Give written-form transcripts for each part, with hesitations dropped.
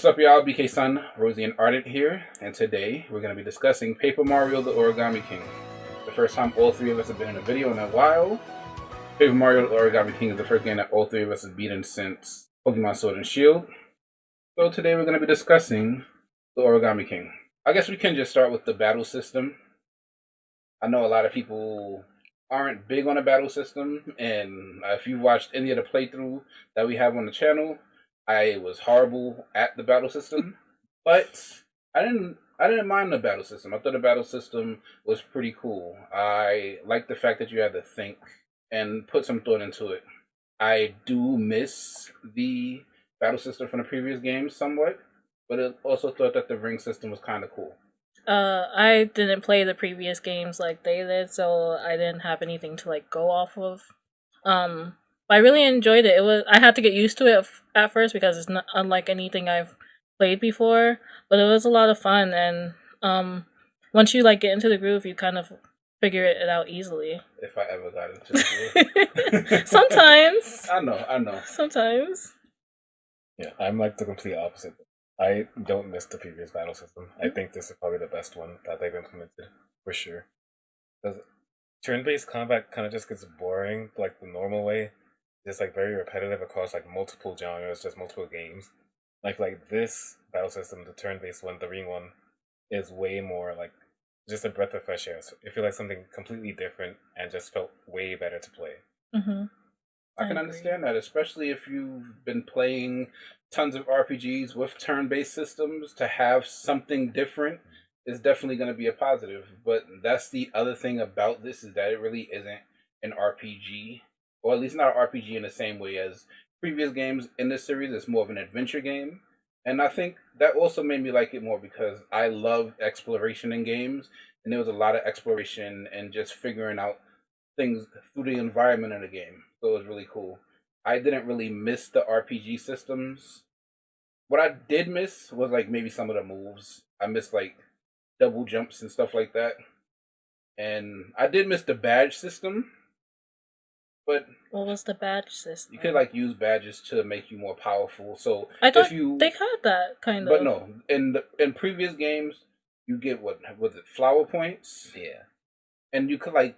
What's up, y'all? BK Sun, Rosie, and Ardent here, and today we're going to be discussing Paper Mario: The Origami King. The first time all three of us have been in a video in a while. Paper Mario: The Origami King is the first game that all three of us have beaten since Pokemon Sword and Shield. So today we're going to be discussing The Origami King. I guess we can just start with the battle system. I know a lot of people aren't big on the battle system, and if you watched any of the playthrough that we have on the channel, I was horrible at the battle system, but I didn't mind the battle system. I thought the battle system was pretty cool. I liked the fact that you had to think and put some thought into it. I do miss the battle system from the previous games somewhat, but I also thought that the ring system was kind of cool. I didn't play the previous games like they did, so I didn't have anything to like go off of. I really enjoyed it. I had to get used to it at first because it's not unlike anything I've played before, but it was a lot of fun. And once you like get into the groove, you kind of figure it out easily. If I ever got into the groove, sometimes. I know. Sometimes. Yeah, I'm like the complete opposite. I don't miss the previous battle system. I think this is probably the best one that they've implemented, for sure. Because turn-based combat kind of just gets boring, like the normal way. It's like very repetitive across like multiple genres, just multiple games. Like this battle system, the turn-based one, the ring one, is way more like just a breath of fresh air. So it feels like something completely different and just felt way better to play. Mm-hmm. I can understand that, especially if you've been playing tons of RPGs with turn-based systems. To have something different is definitely going to be a positive. But that's the other thing about this, is that it really isn't an RPG, or at least not an RPG in the same way as previous games in this series. It's more of an adventure game. And I think that also made me like it more because I love exploration in games, and there was a lot of exploration and just figuring out things through the environment in the game. So it was really cool. I didn't really miss the RPG systems. What I did miss was like maybe some of the moves. I missed like double jumps and stuff like that. And I did miss the badge system. But what was the badge system? You could like use badges to make you more powerful. So I thought they had that kind of. But no, in previous games, you get what was it, flower points? Yeah. And you could like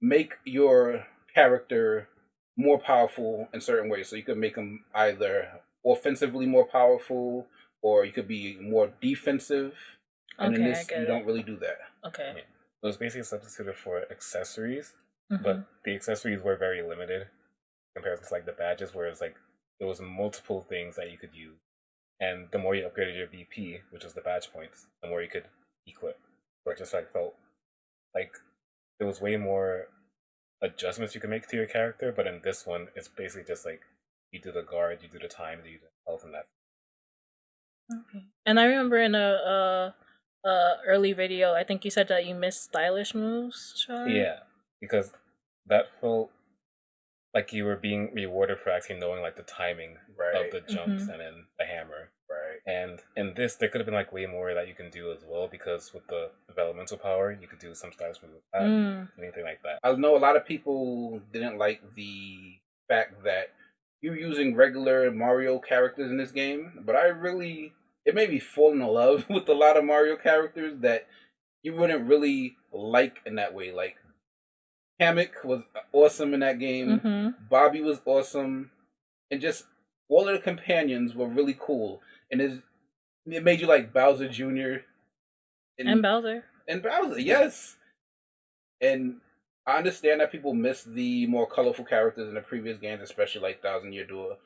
make your character more powerful in certain ways. So you could make them either offensively more powerful, or you could be more defensive. And in this, you don't really do that. Okay. Yeah. It was basically substituted for accessories, but the accessories were very limited compared to like the badges, where it's like there was multiple things that you could use. And the more you upgraded your VP, which was the badge points, the more you could equip. Where it just like felt like there was way more adjustments you can make to your character, but in this one, it's basically just like you do the guard, you do the time, you do the health, and that. Okay. And I remember in a early video, I think you said that you missed stylish moves. Char? Yeah, because that felt like you were being rewarded for actually knowing like the timing of the jumps and then the hammer. Right. And in this, there could have been like way more that you can do as well, because with the developmental power, you could do some styles with that, anything like that. I know a lot of people didn't like the fact that you're using regular Mario characters in this game, but it made me fall in love with a lot of Mario characters that you wouldn't really like in that way. Like Hammock was awesome in that game. Bobby was awesome, and just all of the companions were really cool. And it made you like Bowser Jr. and Bowser. And Bowser, yes. And I understand that people miss the more colorful characters in the previous games, especially like Thousand Year Door.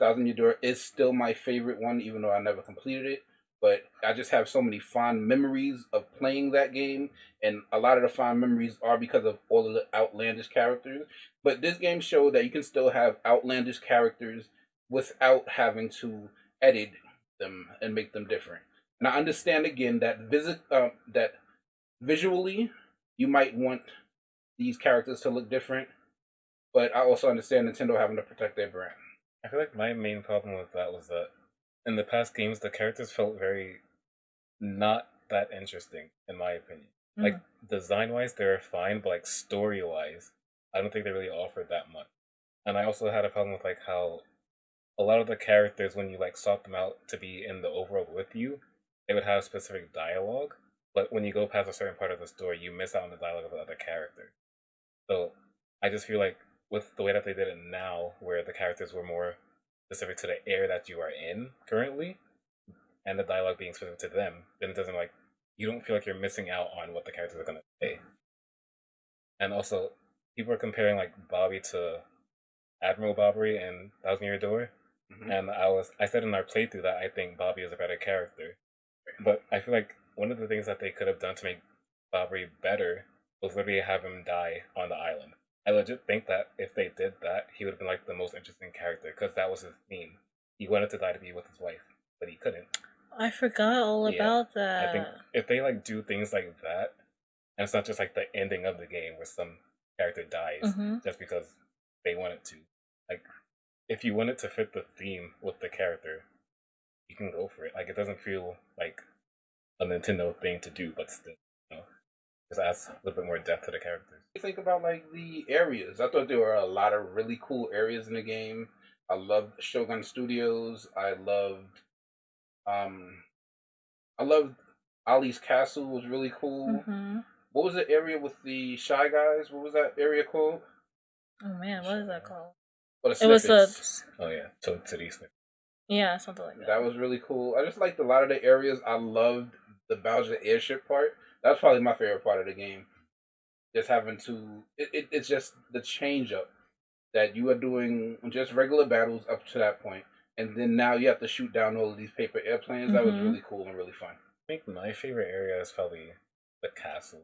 Thousand Year Door is still my favorite one, even though I never completed it. But I just have so many fond memories of playing that game, and a lot of the fond memories are because of all of the outlandish characters. But this game showed that you can still have outlandish characters without having to edit them and make them different. And I understand again that that visually you might want these characters to look different, but I also understand Nintendo having to protect their brand. I feel like my main problem with that was that in the past games, the characters felt very not that interesting, in my opinion. Like, design-wise, they were fine, but like story-wise, I don't think they really offered that much. And I also had a problem with like how a lot of the characters, when you like swap them out to be in the overworld with you, they would have specific dialogue. But when you go past a certain part of the story, you miss out on the dialogue of the other characters. So I just feel like with the way that they did it now, where the characters were more specific to the area that you are in currently, and the dialogue being specific to them, then it doesn't like you don't feel like you're missing out on what the characters are gonna say. And also, people are comparing like Bobby to Admiral Bobbery in Thousand Year Door, and I said in our playthrough that I think Bobby is a better character, but I feel like one of the things that they could have done to make Bobbery better was literally have him die on the island. I legit think that if they did that, he would have been like the most interesting character because that was his theme. He wanted to die to be with his wife, but he couldn't. I forgot all about that. I think if they like do things like that, and it's not just like the ending of the game where some character dies just because they wanted to. Like, if you want it to fit the theme with the character, you can go for it. Like, it doesn't feel like a Nintendo thing to do, but still, just adds a little bit more depth to the characters. You think about like the areas. I thought there were a lot of really cool areas in the game. I loved Shogun Studios. I loved Ali's castle was really cool. What was the area with the Shy Guys? What was that area called? Oh man, what is that called? Well, it was a Toad City Snippet. Yeah, something like that. That was really cool. I just liked a lot of the areas. I loved the Bowser airship part. That was probably my favorite part of the game. Just having to, it's just the change up that you are doing just regular battles up to that point, and then now you have to shoot down all of these paper airplanes. That was really cool and really fun. I think my favorite area is probably the castle.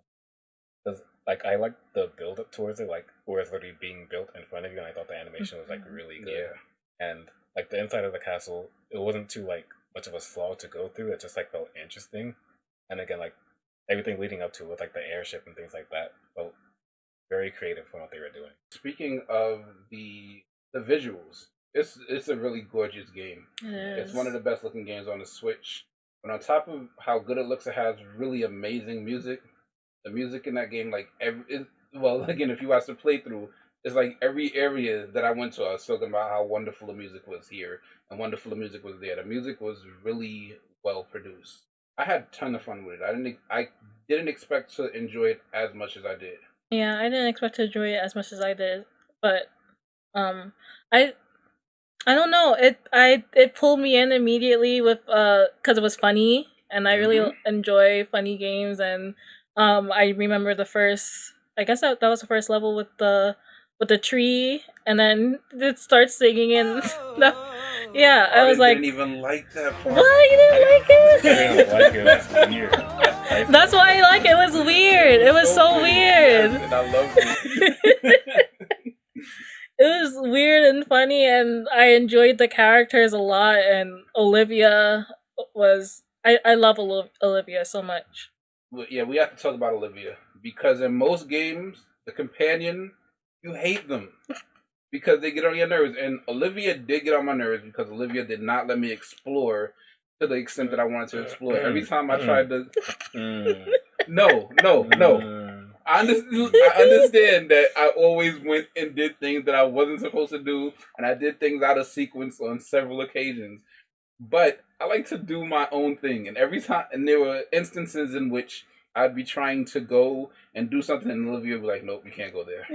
Because, like, I like the build up towards it, like, where it's literally being built in front of you, and I thought the animation was, like, really good. Yeah. And, like, the inside of the castle, it wasn't too, like, much of a slog to go through. It just, like, felt interesting. And again, like, everything leading up to it with, like, the airship and things like that felt very creative from what they were doing. Speaking of the visuals, it's a really gorgeous game. It's one of the best looking games on the Switch. And on top of how good it looks, it has really amazing music. The music in that game, like again, if you watch the playthrough, it's like every area that I went to, I was talking about how wonderful the music was here and wonderful the music was there. The music was really well produced. I had a ton of fun with it. I didn't expect to enjoy it as much as I did. Yeah, I didn't expect to enjoy it as much as I did, but I don't know. It pulled me in immediately with because it was funny, and I really enjoy funny games. And I remember the first. I guess that was the first level with the tree, and then it starts singing, and yeah, I was like, didn't even like that part. What? You didn't like it? I didn't like it. That's weird. That's why I like it. It was weird. It was so weird. And I loved it. It was weird and funny, and I enjoyed the characters a lot. And Olivia was I love Olivia so much. Well, yeah, we have to talk about Olivia because in most games, the companion, you hate them because they get on your nerves. And Olivia did get on my nerves because Olivia did not let me explore to the extent that I wanted to explore. Every time I tried to, no. I understand that I always went and did things that I wasn't supposed to do, and I did things out of sequence on several occasions. But I like to do my own thing, and every time, and there were instances in which I'd be trying to go and do something, and Olivia would be like, "Nope, you can't go there."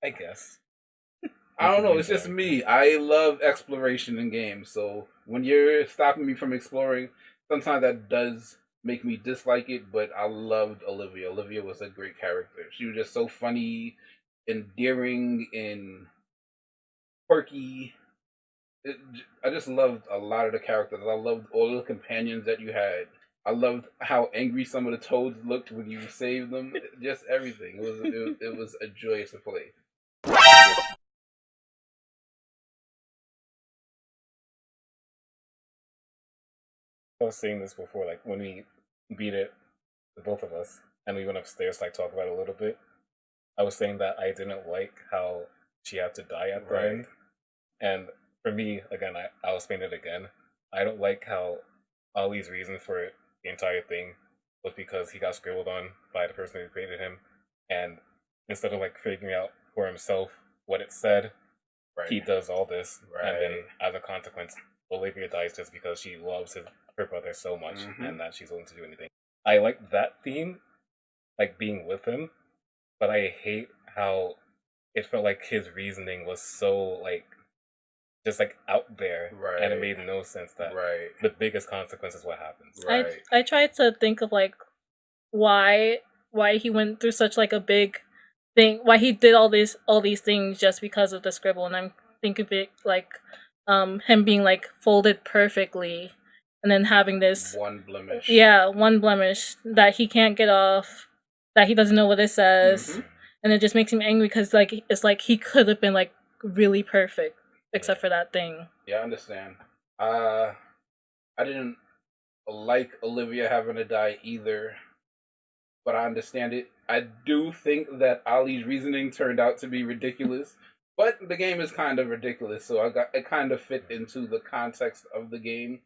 I guess. I don't know. It's just me. I love exploration in games, so when you're stopping me from exploring, sometimes that does make me dislike it. But I loved Olivia. Olivia was a great character. She was just so funny, endearing, and quirky. I just loved a lot of the characters. I loved all the companions that you had. I loved how angry some of the toads looked when you saved them. Just everything. It was a joyous to play. I was saying this before, like when we beat it, the both of us, and we went upstairs to like talk about it a little bit. I was saying that I didn't like how she had to die at the end, and for me, again, I'll explain it again. I don't like how Ollie's reason for the entire thing was because he got scribbled on by the person who created him, and instead of like figuring out for himself what it said, he does all this, and then Right. as a consequence, Olivia dies just because she loves her brother so much, Mhm. and that she's willing to do anything. I like that theme, like being with him, but I hate how it felt like his reasoning was so like just like out there, and it Right. made no sense that Right. the biggest consequence is what happens. Right. I tried to think of like why he went through such like a big thing, why he did all these things just because of the scribble, and I'm thinking of it like him being like folded perfectly and then having this One blemish. one blemish that he can't get off, that he doesn't know what it says. Mhm. And it just makes him angry because like it's like he could have been like really perfect except for that thing. Yeah, I understand. I didn't like Olivia having to die either, but I understand it. I do think that Ali's reasoning turned out to be ridiculous, but the game is kind of ridiculous, so it kind of fit into the context of the game.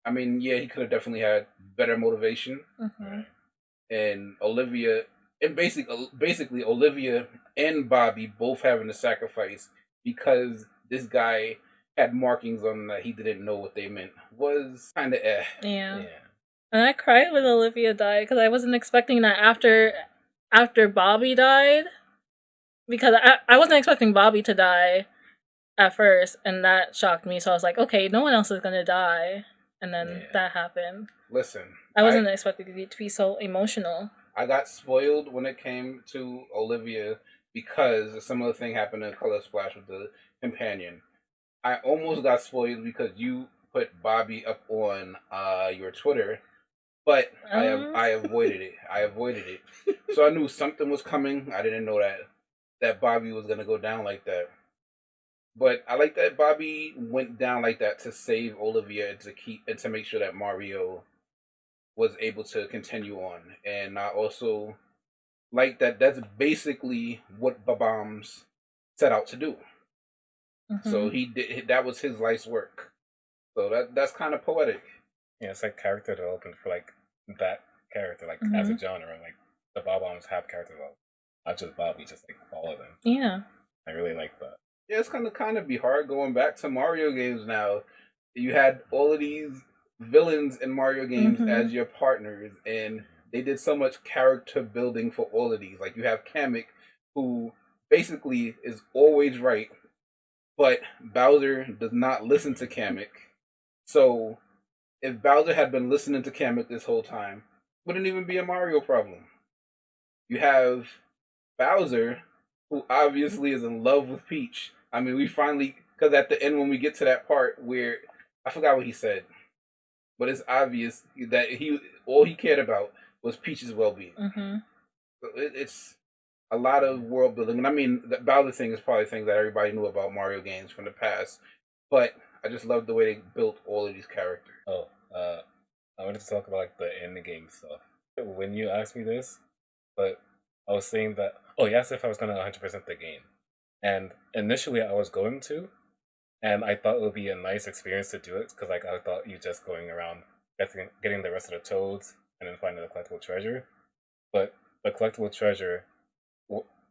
I mean, yeah, he could have definitely had better motivation, and Olivia, and basically Olivia and Bobby both having to sacrifice because this guy had markings on him that he didn't know what they meant was kind of Yeah. And I cried when Olivia died because I wasn't expecting that after Bobby died, because I wasn't expecting Bobby to die at first, and that shocked me. So I was like, okay, no one else is gonna die, and then that happened. Listen, I wasn't expecting it to be so emotional. I got spoiled when it came to Olivia because a similar thing happened in Color Splash with the companion. I almost got spoiled because you put Bobby up on your Twitter, but I avoided it. I avoided it. So I knew something was coming. I didn't know that Bobby was gonna go down like that. But I like that Bobby went down like that to save Olivia and to make sure that Mario was able to continue on. And I also like that that's basically what Babams set out to do. So he did that was his life's work. So that's kind of poetic. Yeah, it's like character development for like that character, like as a genre. Like the Bob-Ombs have character development, not just Bobby, just like all of them. Yeah, I really like that. Yeah, it's kind of be hard going back to Mario games now. You had all of these villains in Mario games as your partners, and they did so much character building for all of these. Like you have Kamek, who basically is always right, but Bowser does not listen to Kamek. So if Bowser had been listening to Kamek this whole time, wouldn't even be a Mario problem. You have Bowser, who obviously is in love with Peach. I mean, we finally, because at the end when we get to that part where I forgot what he said, but it's obvious that all he cared about was Peach's well-being. So it's a lot of world building, and I mean the Bowser thing is probably things that everybody knew about Mario games from the past, but I just love the way they built all of these characters. Oh, I wanted to talk about like the end game stuff. When you asked me this, but I was saying that, oh, you asked if I was going to 100% the game. And initially I was going to, and I thought it would be a nice experience to do it, because like I thought you just going around getting the rest of the toads and then finding the collectible treasure. But the collectible treasure,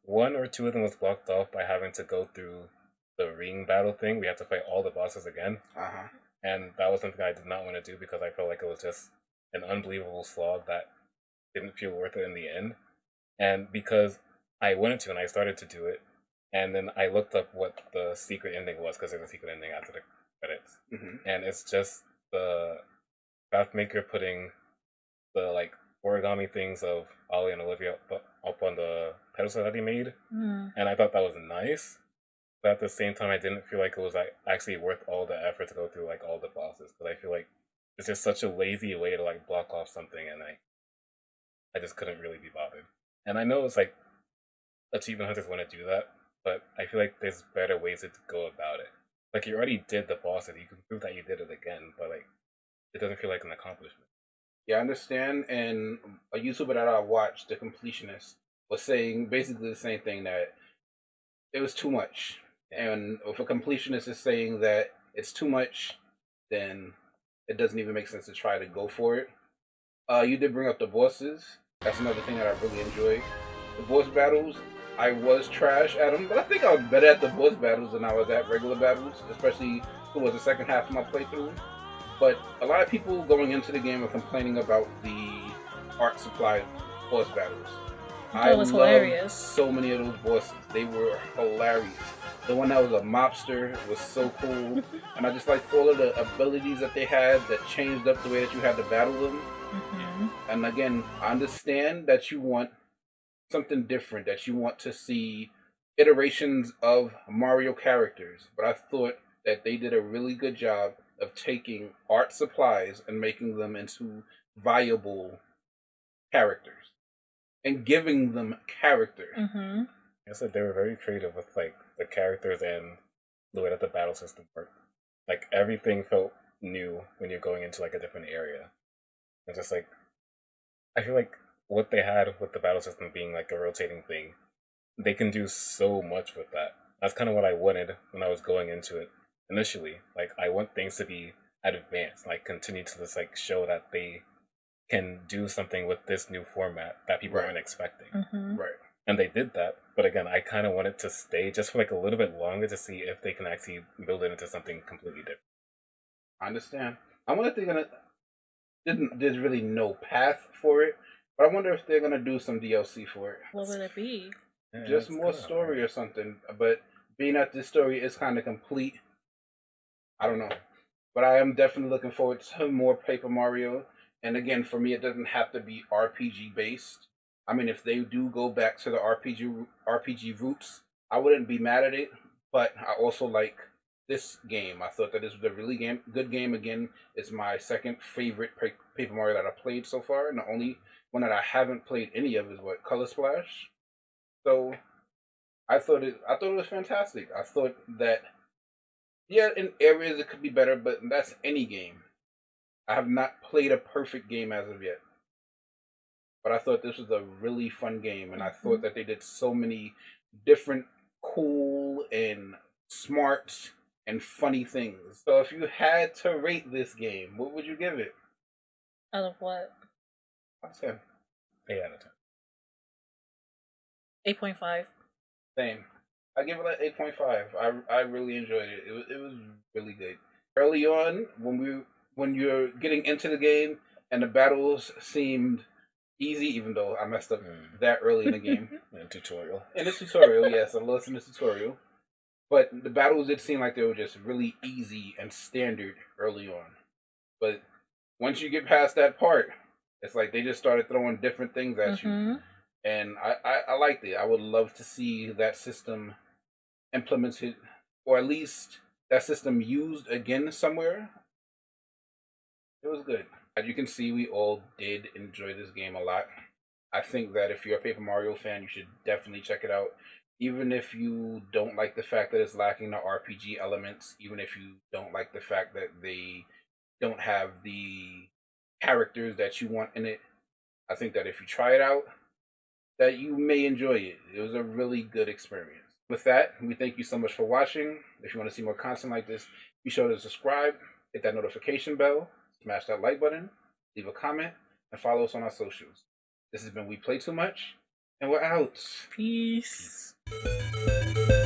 one or two of them was blocked off by having to go through the ring battle thing. We had to fight all the bosses again. And that was something I did not want to do because I felt like it was just an unbelievable slog that didn't feel worth it in the end. And because I wanted to and I started to do it, and then I looked up what the secret ending was, because there's a secret ending after the credits. And it's just the craft maker putting the like origami things of Ollie and Olivia up on the pedestal that he made. And I thought that was nice. But at the same time, I didn't feel like it was like actually worth all the effort to go through like all the bosses, because I feel like it's just such a lazy way to like block off something, and I just couldn't really be bothered. And I know it's like achievement hunters want to do that, but I feel like there's better ways to go about it. Like you already did the bosses, you can prove that you did it again, but like it doesn't feel like an accomplishment. Yeah, I understand. And a YouTuber that I watched, the completionist, was saying basically the same thing, that it was too much. And if a completionist is saying that it's too much, then it doesn't even make sense to try to go for it. You did bring up the bosses. That's another thing that I really enjoy. The boss battles, I was trash at them, but I think I was better at the boss battles than I was at regular battles, especially towards the second half of my playthrough. But a lot of people going into the game are complaining about the art supply boss battles. I That was loved hilarious. so many of those bosses. They were hilarious. The one that was a mobster was so cool, and I just liked all of the abilities that they had that changed up the way that you had to battle them. And again, I understand that you want something different, that you want to see iterations of Mario characters, but I thought that they did a really good job of taking art supplies and making them into viable characters and giving them character. I said they were very creative with like the characters and the way that the battle system worked. Like everything felt new when you're going into like a different area. And just like I feel like what they had with the battle system being like a rotating thing, they can do so much with that. That's kind of what I wanted when I was going into it initially. Like I want things to be advanced, like continue to just like show that they can do something with this new format that people aren't expecting. Right. And they did that, but again, I kind of wanted to stay just for like a little bit longer to see if they can actually build it into something completely different. I understand. I wonder if they're gonna. There's really no path for it, but I wonder if they're gonna do some DLC for it. What would it be? Yeah, Just it's more kinda story hard. or something. But being that this story is kind of complete, I don't know. But I am definitely looking forward to more Paper Mario. And again, for me, it doesn't have to be RPG based. I mean, if they do go back to the RPG roots, I wouldn't be mad at it. But I also like this game. I thought that this was a really good game. Again, it's my second favorite Paper Mario that I played so far, and the only one that I haven't played any of is what Color Splash. So I thought it was fantastic. I thought that yeah, in areas it could be better, but that's any game. I have not played a perfect game as of yet, but I thought this was a really fun game, and I thought that they did so many different cool and smart and funny things. So if you had to rate this game, what would you give it? Out of what? I'd say 8 out of 10. 8.5. same. I give it an 8.5. I really enjoyed it. It was really good. Early on, when you're getting into the game and the battles seemed easy, even though I messed up that early in the game. And tutorial. In the tutorial, yes, I lost in the tutorial. But the battles did seem like they were just really easy and standard early on. But once you get past that part, it's like they just started throwing different things at you. And I liked it. I would love to see that system implemented, or at least that system used again somewhere. It was good. As you can see, we all did enjoy this game a lot. I think that if you're a Paper Mario fan, you should definitely check it out. Even if you don't like the fact that it's lacking the RPG elements, even if you don't like the fact that they don't have the characters that you want in it, I think that if you try it out, that you may enjoy it. It was a really good experience. With that, we thank you so much for watching. If you want to see more content like this, be sure to subscribe, hit that notification bell, smash that like button, leave a comment, and follow us on our socials. This has been We Play Too Much, and we're out. Peace. Peace.